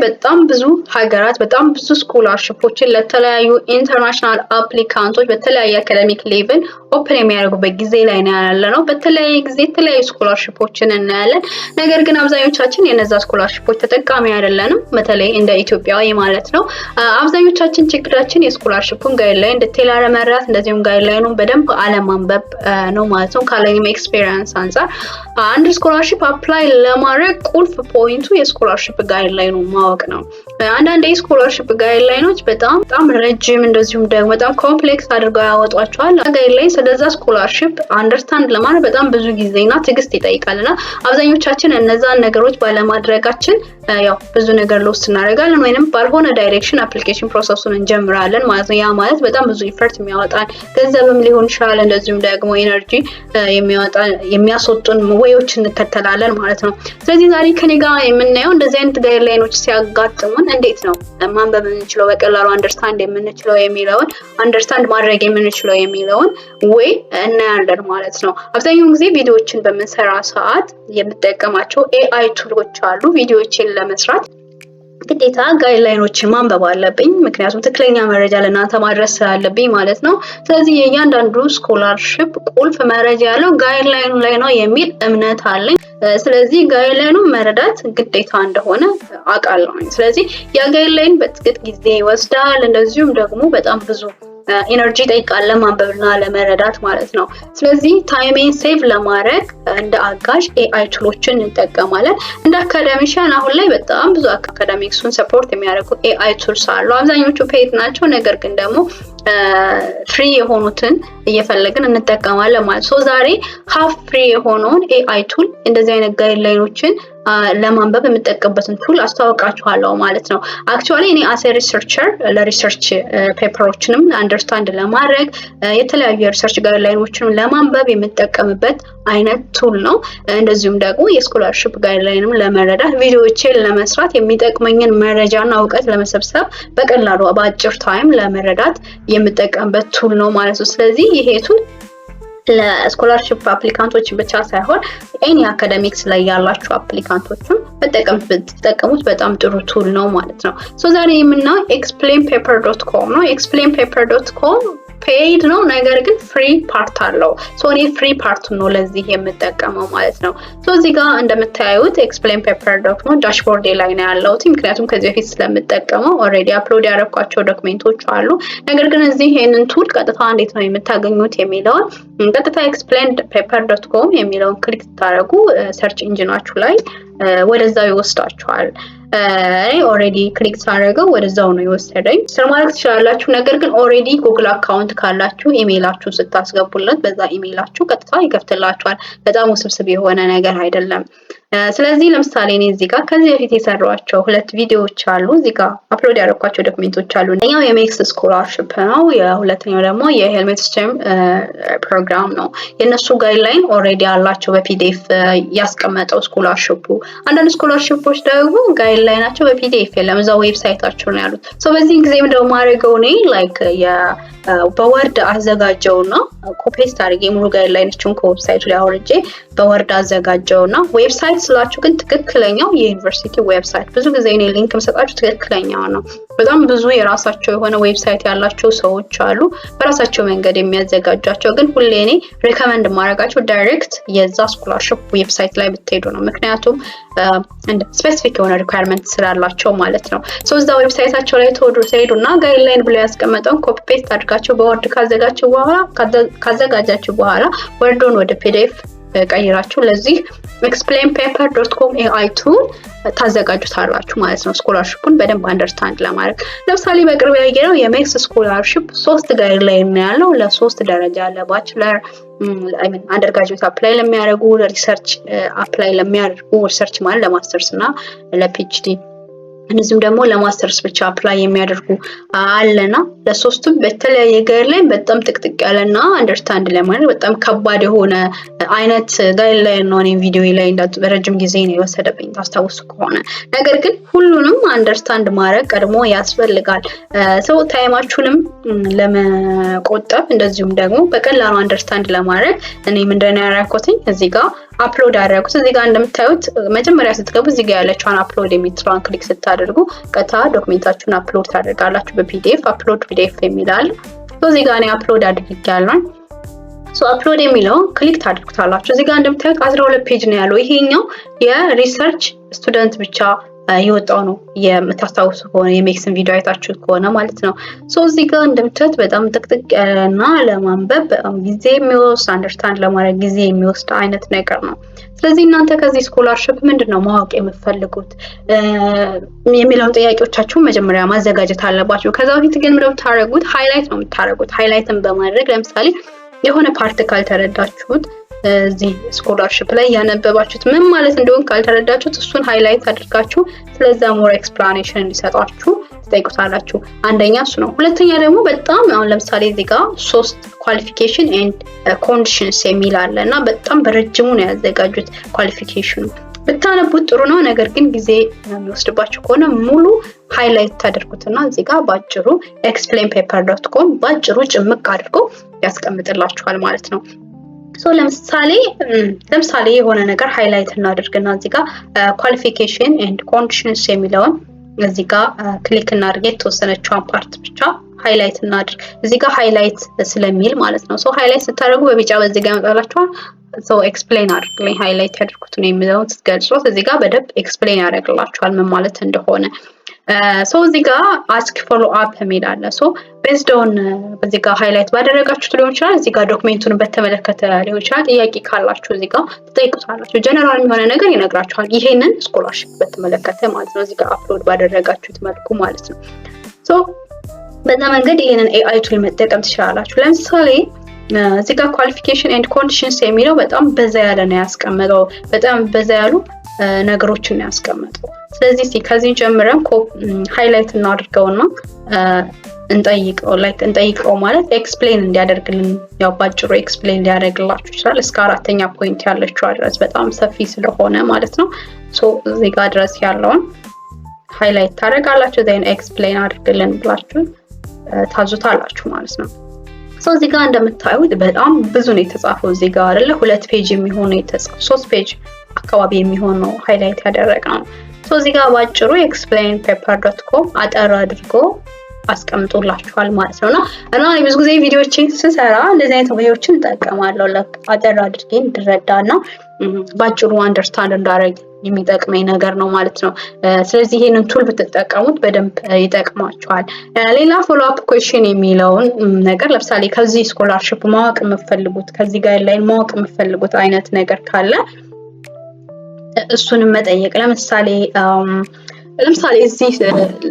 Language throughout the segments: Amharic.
በጣም ብዙ ሀገራት በጣም ብዙ ስኮላርሺፖችን ለተለያዩ ኢንተርናሽናል አፕሊካንቶች በተለያየ አካዳሚክ ሌቭል ኦፕን የሚያደርጉበት ጊዜ ላይ ነው ያለነው። በተለያየ ጊዜ የተለያዩ ስኮላርሺፖችን እናያለን። ነገር ግን አብዛኞቻችን የነዛ ስኮላርሺፖች ተጠቃሚ አይደለንም፣ በተለይ እንደ ኢትዮጵያዊ ማለት ነው። አብዛኞቻችን ችግራችን የስኮላርሺፑን ጋይድላይን ዲቴል አለመረዳት እንደዚሁም ጋይድላይኑን በደንብ አለማንበብ ነው ማለት ነው። ካለኝም ኤክስፒሪየንስ አንፃር አንድ ስኮላርሺፕ አፕላይ ለማድረግ ቁልፍ ፖይንቱ የስኮላርሺፕ ጋይድላይኑ ማወቅ ነው። አንዳንድ የስኮላርሺፕ ጋይድላይኖች በጣም ረጅም እንደዚሁም ደግሞ በጣም ኮምፕሌክስ አድርገው ያወጧቸዋል። ጋይድላይን ስለዛ ስኮላርሺፕ አንደርስታንድ ለማድረግ በጣም ብዙ ጊዜና ትዕግስት ይጠይቃልና አብዛኞቻችን እነዛን ነገሮች ባለማድረጋችን ያው ብዙ ነገር ሎስ እናደርጋለን ወይንም ባልሆነ ዳይሬክሽን አፕሊኬሽን ፕሮሰሱን እንጀምራለን ማለት ነው። ያ ማለት በጣም ብዙ ኢፈርት የሚያወጣን ገንዘብም ሊሆን ይችላል፣ እንደዚሁም ደግሞ ኤነርጂ የሚያስወጡን ወዮች እንከተላለን ማለት ነው። ስለዚህ ዛሬ ከኔ ጋር የምናየው እንደዚህ አይነት ጋይድላይኖች ሲያጋጥሙን እንዴት ነው ማንበብ የምንችለው በቀላሉ አንደርስታንድ ማድረግ የምንችለው የሚለውን ወይ እናያለን ማለት ነው። አብዛኛውን ጊዜ ቪዲዮዎችን በምንሰራ ሰዓት የምጠቀማቸው AI ቱሎች አሉ። ቪዲዮዎችን ለመስራት ግዴታ ጋይድላይኖችን ማንበብ አለብኝ፣ ምክንያቱም ትክክለኛ መረጃ ለእናንተ ማድረስ ስላለብኝ ማለት ነው። ስለዚህ የእያንዳንዱ ስኮላርሺፕ ቁልፍ መረጃ ያለው ጋይድላይኑ ላይ ነው የሚል እምነት አለኝ። ስለዚህ ጋይድላይኑን መረዳት ግዴታ እንደሆነ አውቃለሁ። ስለዚህ ያ ጋይድላይን በጥቂት ጊዜ ይወስዳል፣ እንደዚሁም ደግሞ በጣም ብዙ ኢነርጂ ጠይቃል ለማንበብና ለመረዳት ማለት ነው። ስለዚህ ታይሜን ሴቭ ለማድረግ እንደ አጋዥ AI ቱሎችን እንጠቀማለን። እንደ አካዳሚሻን አሁን ላይ በጣም ብዙ አካዳሚክሱን ሰፖርት የሚያደርጉ AI ቱልስ አሉ። አብዛኞቹ ፔድ ናቸው፣ ነገር ግን ደግሞ ፍሪ የሆኑትን እየፈለግን እንጠቀማለን ማለት ነው። ዛሬ ሃፍ ፍሪ የሆነውን AI ቱል እንደዚህ አይነት ጋይድላይኖችን ለማንበብ የምጠቀምበትን ቱል አስተዋውቃችኋለሁ ማለት ነው። አክቹአሊ እኔ አስ ሪሰርቸር ለሪሰርች ፔፐሮችንም አንደርስታንድ ለማድረግ የተለያዩ የሪሰርች ጋይድላይኖችንም ለማንበብ የምጠቀምበት አይነት ቱል ነው። እንደዚሁም ደግሞ የስኮላርሺፕ ጋይድላይንም ለመረዳት ቪዲዮዎችን ለመስራት የሚጠቅመኝን መረጃና እውቀት ለመሰብሰብ በቀላሉ በአጭር ታይም ለመረዳት የምጠቀምበት ቱል ነው ማለት ነው። ስለዚህ ይሄ ቱል ለስኮላርሺፕ አፕሊካንቶች ብቻ ሳይሆን ኤኒ አካዳሚክስ ላይ ያላችሁ አፕሊካንቶችም በተጠቀሙት በጣም ጥሩ ቱል ነው ማለት ነው። ዛሬ የምናየው explainpaper.com ነው። explainpaper.com ፔይድ ነው፣ ነገር ግን ፍሪ ፓርት አለው። እኔ ፍሪ ፓርት ነው ለዚህ የምጠቀመው ማለት ነው። እዚህ ጋር እንደምታዩት explainpaper.com ዳሽቦርድ ላይ ነው ያለው፣ ምክንያቱም ከዚህ በፊት ስለምጠቀመው ኦልሬዲ አፕሎድ ያደረኳቸው ዶክመንቶች አሉ። ነገር ግን እዚህ ይሄንን ቱል ቀጥታ እንዴት ነው የምታገኙት የሚለውን ቀጥታ explainpaper.com የሚለውን ክሊክ ታደርጉ ሰርች ኢንጂናችሁ ላይ ወደዛው ይወስዳችኋል። እኔ ኦሬዲ ክሊክ ሳደርገው ወደዛው ነው የወሰደኝ። ስር ማድረግ ትችላላችሁ፣ ነገር ግን ኦሬዲ ጉግል አካውንት ካላችሁ ኢሜይላችሁን ስታስገቡለት በዛ ኢሜይላችሁ ቀጥታ ይከፍትላችኋል። በጣም ውስብስብ የሆነ ነገር አይደለም። ስለዚህ ለምሳሌ እኔ እዚህ ጋር ከዚህ በፊት የሰራኋቸው 2 ቪዲዮዎች አሉ። እዚህ ጋር አፕሎድ ያደረኳቸው ዶክመንቶች አሉ። አንደኛው የሜክስ ስኮላርሺፕ ነው፣ የሁለተኛው ደግሞ የሄልሜት ስቴም ፕሮግራም ነው። የነሱ ጋይድላይን ኦሬዲ አላቸው በፒዲኤፍ ያስቀመጠው ስኮላርሺፑ። አንዳንድ ስኮላርሺፖች ደግሞ ጋይድላይናቸው በፒዲኤፍ የለም፣ እዛው ዌብሳይታቸው ነው ያሉት። በዚህ ጊዜ ምንድነው ማድረገው እኔ ላይክ በወርድ አዘጋጀውና ኮፒ ፔስት አድርጌ ሙሉ ጋይድላይኖችን ከዌብሳይቱ ላይ አውርጄ በወርድ አዘጋጀውና ዌብሳይት ስላችሁ ግን ትክክለኛው የዩኒቨርሲቲ ዌብሳይት፣ ብዙ ጊዜ እኔ ሊንክ መስጣችሁ ትክክለኛው ነው። በጣም ብዙ የራሳቸው የሆነ ዌብሳይት ያላቸው ሰዎች አሉ በራሳቸው መንገድ የሚያዘጋጇቸው፣ ግን ሁሌ እኔ ሪከመንድ ማድረጋቸው ዳይሬክት የዛ ስኮላርሺፕ ዌብሳይት ላይ ብትሄዱ ነው። ምክንያቱም እንደ ስፔሲፊክ የሆነ ሪኳየርመንት ስላላቸው ማለት ነው። እዛ ዌብሳይታቸው ላይ ትሄዱና ጋይድላይን ብለው ያስቀመጠውን ኮፒ ፔስት አድርጋችሁ በወርድ ካዘጋጃችሁ በኋላ ወርዱን ወደ ፒዲኤፍ ቀይራችሁ ለዚህ explainpaper.com AI ቱል ታዘጋጁታላችሁ ማለት ነው። ስኮላርሺፑን በደንብ አንደርስታንድ ለማድረግ ለምሳሌ በቅርብ ያየነው የሜክስ ስኮላርሺፕ 3 ጋይድላይን ነው ያለው ለ3 ደረጃ ለባችለር አንደርግራጁዌት አፕላይ ለሚያደርጉ፣ ለሪሰርች አፕላይ ለሚያደርጉ፣ ሪሰርች ማለት ለማስተርስ እና ለፒኤችዲ እነዚህም ደግሞ ለማስተርስ ብቻ አፕላይ የሚያደርጉ አለና ለሶስቱም በተለያየ ጋይድላይን በጣም ጥቅጥቅ ያለና አንደርስታንድ ለማድረግ በጣም ከባድ የሆነ አይነት ጋይድላይን ነው። እኔ ቪዲዮ ላይ በረጅም ጊዜ ነው የወሰደብኝ ታስታውሱ ከሆነ። ነገር ግን ሁሉንም አንደርስታንድ ማድረግ ቀድሞ ያስፈልጋል። ታይማችሁንም ለመቆጠብ እንደዚሁም ደግሞ በቀላሉ አንደርስታንድ ለማድረግ እኔ ምንድነው ያደረኩት እዚህ ጋር አፕሎድ አደረኩት። እዚህ ጋር እንደምታዩት መጀመሪያ ስትገቡ እዚህ ጋር ያለችውን አፕሎድ የሚትራን ክሊክ ስታደርጉ ስታደርጉ ቀጥታ ዶክመንታችሁን አፕሎድ ታደርጋላችሁ በፒዲኤፍ አፕሎድ ፒዲኤፍ የሚላል እዚህ ጋር ነው አፕሎድ አድርጌያለሁ አፕሎድ የሚለው ክሊክ ታደርጉታላችሁ እዚህ ጋር እንደምታዩት 12 ፔጅ ነው ያለው ይሄኛው የሪሰርች ስቱደንት ብቻ የወጣው ነው የምታስታውሱ ከሆነ የሜክስን ቪዲዮ አይታችሁት ከሆነ ማለት ነው እዚህ ጋር እንደምታዩት በጣም ጥቅጥቅና ለማንበብ ጊዜ የሚወስድ አንደርስታንድ ለማድረግ ጊዜ የሚወስድ አይነት ነገር ነው ስለዚህ እናንተ ከዚህ ስኮላርሺፕ ምንድነው ማወቅ የምትፈልጉት የሚለውን ጥያቄዎቻችሁን መጀመሪያ ማዘጋጀት አለባችሁ ከዛ በፊት ግን ምንድነው ታረጉት ሃይላይት ነው የምታረጉት ሃይላይትን በማድረግ ለምሳሌ የሆነ ፓርት ካልተረዳችሁት እዚህ ስኮላርሺፕ ላይ ያነበባችሁት ምን ማለት እንደሆነ ካልተረዳችሁት እሱን ሃይላይት አድርጋችሁ ስለዛ ሞር ኤክስፕላኔሽን እንዲሰጣችሁ ትጠይቁታላችሁ አንደኛ እሱ ነው ሁለተኛ ደግሞ በጣም አሁን ለምሳሌ እዚህ ጋር 3 ኳሊፊኬሽን ኤንድ ኮንዲሽንስ የሚል አለና በጣም በረጅሙ ነው ያዘጋጁት ኳሊፊኬሽኑ ብታነቡት ጥሩ ነው ነገር ግን ጊዜ የሚወስድባችሁ ከሆነ ሙሉ ሃይላይት ታደርጉትና እዚህ ጋር ባጭሩ explainpaper.com ባጭሩ ጭምቅ አድርጎ ያስቀምጥላችኋል ማለት ነው ለምሳሌ የሆነ ነገር ሃይላይት እናድርግና እዚህ ጋር ኳሊፊኬሽን ኤንድ ኮንዲሽንስ የሚለውን እዚህ ጋር ክሊክ እናድርግ የተወሰነችውን ፓርት ብቻ ሃይላይት እናድርግ እዚህ ጋር ሃይላይት ስለሚል ማለት ነው ሃይላይት ስታደርጉ በቢጫ በዚህ ጋር ያመጣላችኋል ኤክስፕሌን አድርግልኝ ሃይላይት ያድርጉት ነው የሚለው ትገልጹት እዚህ ጋር በደንብ ኤክስፕሌን ያደርግላችኋል ምን ማለት እንደሆነ እዚህ ጋር ask follow up የሚል አለ based on በዚህ ጋር ሃይላይት ባደረጋችሁት ሊሆን ይችላል እዚህ ጋር ዶክመንቱን በተመለከተ ሊሆን ይችላል ጥያቄ ካላችሁ እዚህ ጋር ትጠይቁታላችሁ ጀነራል የሆነ ነገር ይነግራችኋል ይሄንን ስኮላርሺፕ በተመለከተ ማለት ነው እዚህ ጋር አፕሎድ ባደረጋችሁት መልኩ ማለት ነው በዛ መንገድ ይሄንን AI ቱል መጠቀም ትችላላችሁ ለምሳሌ እዚህ ጋር ኳሊፊኬሽን ኤንድ ኮንዲሽንስ የሚለው በጣም በዛ ያለ ነው ያስቀመጠው በጣም በዛ ያሉ ነገሮችን ያስቀመጠው ስለዚህ ከዚህ ጀምረን ሃይላይት እናድርገውና እንጠይቀው ማለት ኤክስፕሌን እንዲያደርግልን ያው ባጭሩ ኤክስፕሌን ሊያደርግላችሁ ይችላል እስከ አራተኛ ፖይንት ያለችው አድረስ በጣም ሰፊ ስለሆነ ማለት ነው እዚህ ጋር ድረስ ያለውን ሃይላይት ታደርጋላችሁ ዘን ኤክስፕሌን አድርግልን ብላችሁ ታዙታላችሁ ማለት ነው እዚህ ጋር እንደምታዩት በጣም ብዙ ነው የተጻፈው እዚህ ጋር አይደለ 2 ፔጅ የሚሆን ነው የተጻፈው 3 ፔጅ አካባቢ የሚሆን ነው ሃይላይት ያደረግነው እዚህ ጋር ባጭሩ explainpaper.com አጠር አድርጎ አስቀምጦላችኋል ማለት ነውና እና ብዙ ጊዜ ቪዲዮዎችን ስሰራ እንደዚህ አይነት ቪዲዮዎችን ተጠቀማለሁ አጠር አድርጌ እንድረዳና ባጭሩ አንደርስታንድ እንዳደርግ የሚጠቅመኝ ነገር ነው ማለት ነው ስለዚህ ይሄንን ቱል ብትጠቀሙት በደንብ ይጠቅማችኋል ሌላ ፎሎ አፕ ኩዌስችን የሚለውን ነገር ለምሳሌ ከዚህ ስኮላርሺፕ ማወቅ የምትፈልጉት ከዚህ ጋይድላይን ማወቅ የምትፈልጉት አይነት ነገር ካለ እሱንም መጠየቅ ለምሳሌ እዚህ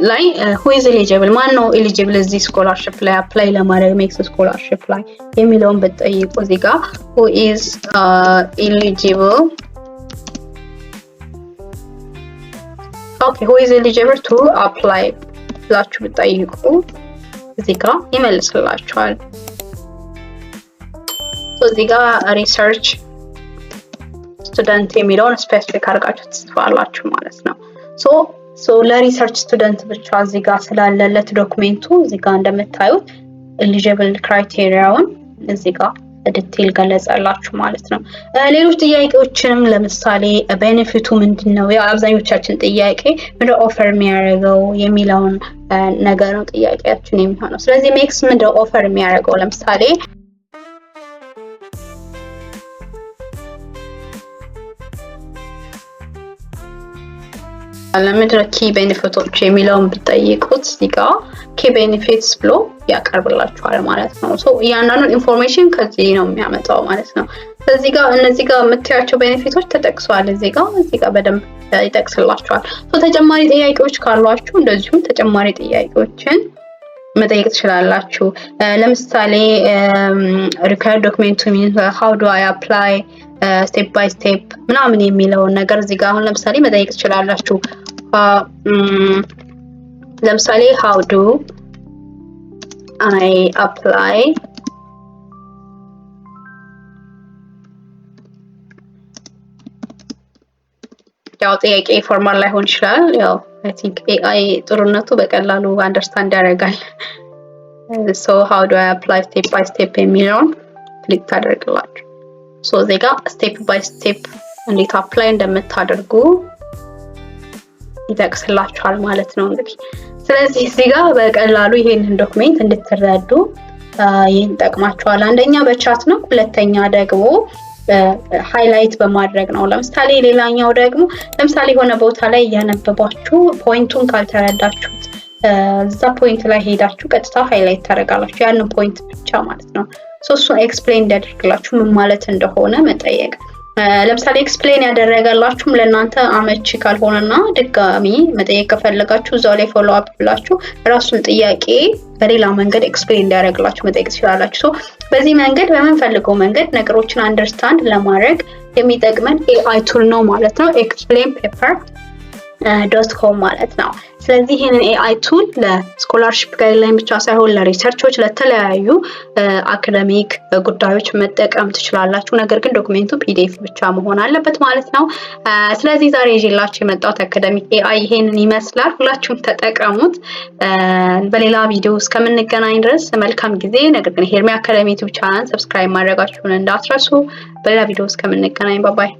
ላይ who is eligible ማን ነው eligible እዚህ ስኮላርሺፕ ላይ አፕላይ ለማድረግ ሜክስ ስኮላርሺፕ ላይ የሚለውን ብትጠይቁ እዚህ ጋር who is eligible who is eligible to apply ብላችሁ ብትጠይቁ እዚህ ጋር ይመልስላችኋል እዚህ ጋር ሪሰርች ስቱደንት የሚለውን ስፔሲፊክ አድርጋችሁ ትጽፋላችሁ ማለት ነው ለሪሰርች ስቱደንት ብቻ እዚህ ጋር ስላለለት ዶክመንቱ እዚህ ጋር እንደምታዩት ኤሊጂብል ክራይቴሪያውን እዚህ ጋር ዲቴል ገለጸላችሁ ማለት ነው ሌሎች ጥያቄዎችንም ለምሳሌ ቤኔፊቱ ምንድነው ያው አብዛኞቻችን ጥያቄ ምንድነው ኦፈር የሚያደርገው የሚለውን ነገር ነው ጥያቄያችን የሚሆነው ስለዚህ ሜክስ ምንድነው ኦፈር የሚያደርገው ለምሳሌ ለምንድነው ኪ ቤኔፊቶች የሚለውን ብትጠይቁት እዚህ ጋር ኪ ቤኔፊትስ ብሎ ያቀርብላችኋል ማለት ነው ያንኑ ኢንፎርሜሽን ከዚህ ነው የሚያመጣው ማለት ነው ስለዚህ ጋር እነዚህ ጋር የምታያቸው ቤኔፊቶች ተጠቅሰዋል እዚህ ጋር በደንብ ይጠቅስላችኋል ተጨማሪ ጥያቄዎች ካሏችሁ እንደዚሁም ተጨማሪ ጥያቄዎችን መጠየቅ ትችላላችሁ ለምሳሌ required document to mean how do I apply step by step ምናምን የሚለው ነገር እዚህ ጋር አሁን ለምሳሌ መጠየቅ ትችላላችሁ ለምሳሌ how do I apply ያው ጥያቄ ፎርማል ላይ ሆን ይችላል ያው I think AI ጥሩነቱ በቀላሉ አንደርስታንድ ያደርጋል so how do I apply step by step የሚለውን ክሊክ ታደርጋላችሁ እዚህ ጋር step by step እንዴት አፕላይ እንደምታደርጉ ይጠቅስላችኋል ማለት ነው እንግዲህ። ስለዚህ እዚህ ጋር በቀላሉ ይሄንን ዶክሜንት እንድትረዱ ይሄን ጠቅማችኋል። አንደኛ በቻት ነው፣ ሁለተኛ ደግሞ ሃይላይት በማድረግ ነው። ለምሳሌ ሌላኛው ደግሞ ለምሳሌ የሆነ ቦታ ላይ እያነበባችሁ ፖይንቱን ካልተረዳችሁት እዛ ፖይንት ላይ ሄዳችሁ ቀጥታ ሃይላይት ታደርጋላችሁ፣ ያንን ፖይንት ብቻ ማለት ነው። እሱን ኤክስፕሌን እንዲያደርግላችሁ ምን ማለት እንደሆነ መጠየቅ። ለምሳሌ ኤክስፕሌን ያደረገላችሁም ለእናንተ አመቺ ካልሆነና ድጋሚ መጠየቅ ከፈለጋችሁ እዛው ላይ ፎሎ አፕ ብላችሁ ራሱን ጥያቄ በሌላ መንገድ ኤክስፕሌን እንዲያደርግላችሁ መጠየቅ ትችላላችሁ። በዚህ መንገድ በምንፈልገው መንገድ ነገሮችን አንደርስታንድ ለማድረግ የሚጠቅመን ኤአይ ቱል ነው ማለት ነው። explainpaper.com ማለት ነው። ስለዚህ ይሄንን ኤአይ ቱል ለስኮላርሺፕ ጋይድላይን ብቻ ሳይሆን ለሪሰርቾች፣ ለተለያዩ አካዳሚክ ጉዳዮች መጠቀም ትችላላችሁ። ነገር ግን ዶክሜንቱ ፒዲኤፍ ብቻ መሆን አለበት ማለት ነው። ስለዚህ ዛሬ ይዤላችሁ የመጣሁት አካዳሚክ ኤአይ ይሄንን ይመስላል። ሁላችሁም ተጠቀሙት። በሌላ ቪዲዮ እስከምንገናኝ ድረስ መልካም ጊዜ። ነገር ግን ሄርሜ አካዳሚ ዩቲዩብ ቻናል ሰብስክራይብ ማድረጋችሁን እንዳትረሱ። በሌላ ቪዲዮ እስከምንገናኝ ባይ ባይ።